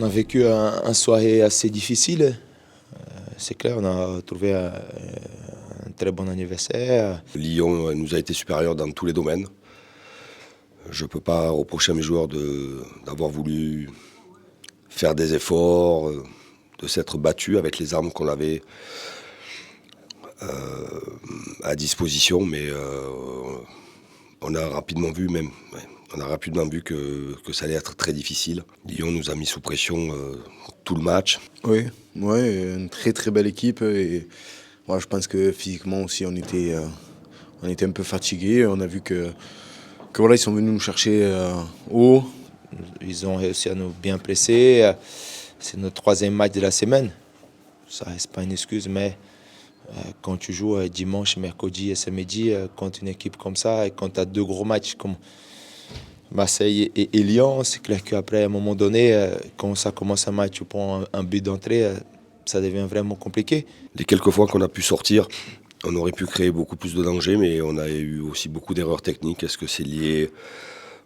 On a vécu un soirée assez difficile. C'est clair, on a trouvé un très bon anniversaire. Lyon nous a été supérieur dans tous les domaines. Je ne peux pas reprocher à mes joueurs d'avoir voulu faire des efforts, de s'être battus avec les armes qu'on avait à disposition, mais on a rapidement vu que ça allait être très difficile. Lyon nous a mis sous pression tout le match. Oui, ouais, une très très belle équipe et voilà, je pense que physiquement aussi on était un peu fatigués. On a vu que voilà, ils sont venus nous chercher haut. Ils ont réussi à nous bien presser. C'est notre troisième match de la semaine. Ça reste pas une excuse, mais quand tu joues dimanche, mercredi et samedi contre une équipe comme ça, et quand tu as deux gros matchs comme Marseille et Lyon, c'est clair qu'après, à un moment donné, quand ça commence un match, tu prends un but d'entrée, ça devient vraiment compliqué. Les quelques fois qu'on a pu sortir, on aurait pu créer beaucoup plus de danger, mais on a eu aussi beaucoup d'erreurs techniques. Est-ce que c'est lié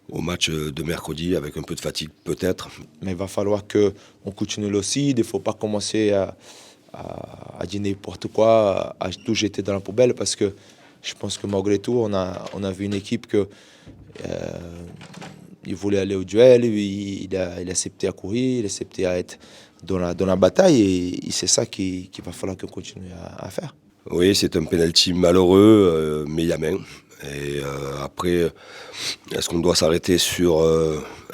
au match de mercredi avec un peu de fatigue peut-être? Mais il va falloir qu'on continue aussi. Il ne faut pas commencer à dire n'importe quoi, à tout jeter dans la poubelle, parce que je pense que malgré tout, on a vu une équipe que il voulait aller au duel, il a accepté à courir, il a accepté à être dans la bataille, et c'est ça qu'il va falloir qu'on continue à faire. Oui, c'est un penalty malheureux, mais il y a main. Et après, est-ce qu'on doit s'arrêter sur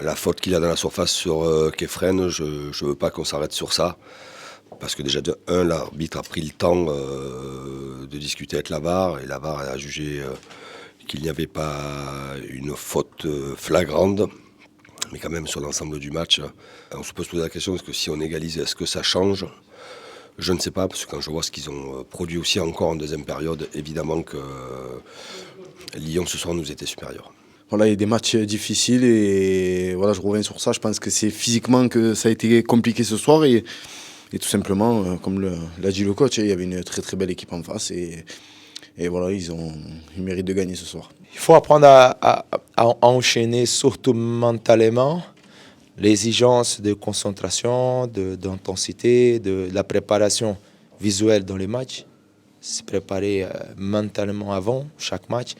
la faute qu'il a dans la surface sur Kefren? Je ne veux pas qu'on s'arrête sur ça. Parce que déjà, l'arbitre a pris le temps de discuter avec la VAR, et la VAR a jugé qu'il n'y avait pas une faute flagrante. Mais quand même, sur l'ensemble du match, on se peut se poser la question, est-ce que si on égalise, est-ce que ça change? Je ne sais pas, parce que quand je vois ce qu'ils ont produit aussi encore en deuxième période, évidemment que Lyon ce soir nous était supérieur. Voilà, il y a des matchs difficiles et voilà, je reviens sur ça. Je pense que c'est physiquement que ça a été compliqué ce soir et tout simplement, comme l'a dit le coach, il y avait une très très belle équipe en face et voilà, ils méritent de gagner ce soir. Il faut apprendre à enchaîner, surtout mentalement, l'exigence de concentration, d'intensité, de la préparation visuelle dans les matchs. Se préparer mentalement avant chaque match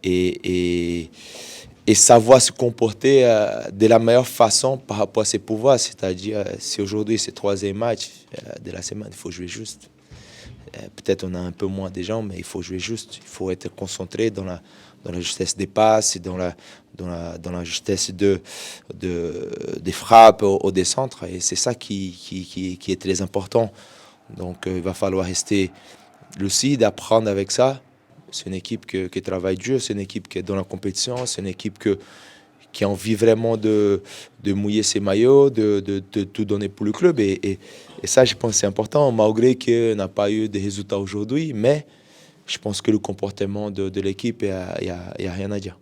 et savoir se comporter de la meilleure façon par rapport à ses pouvoirs. C'est-à-dire, si aujourd'hui c'est le troisième match de la semaine, il faut jouer juste. Peut-être on a un peu moins de gens, mais il faut jouer juste. Il faut être concentré dans la justesse des passes, dans la justesse des frappes au des centres. Et c'est ça qui est très important. Donc il va falloir rester lucide, apprendre avec ça. C'est une équipe qui travaille dur, c'est une équipe qui est dans la compétition, c'est une équipe qui a envie vraiment de mouiller ses maillots, de tout donner pour le club. Et ça, je pense que c'est important, malgré qu'on n'a pas eu de résultats aujourd'hui. Mais je pense que le comportement de l'équipe, il n'y a rien à dire.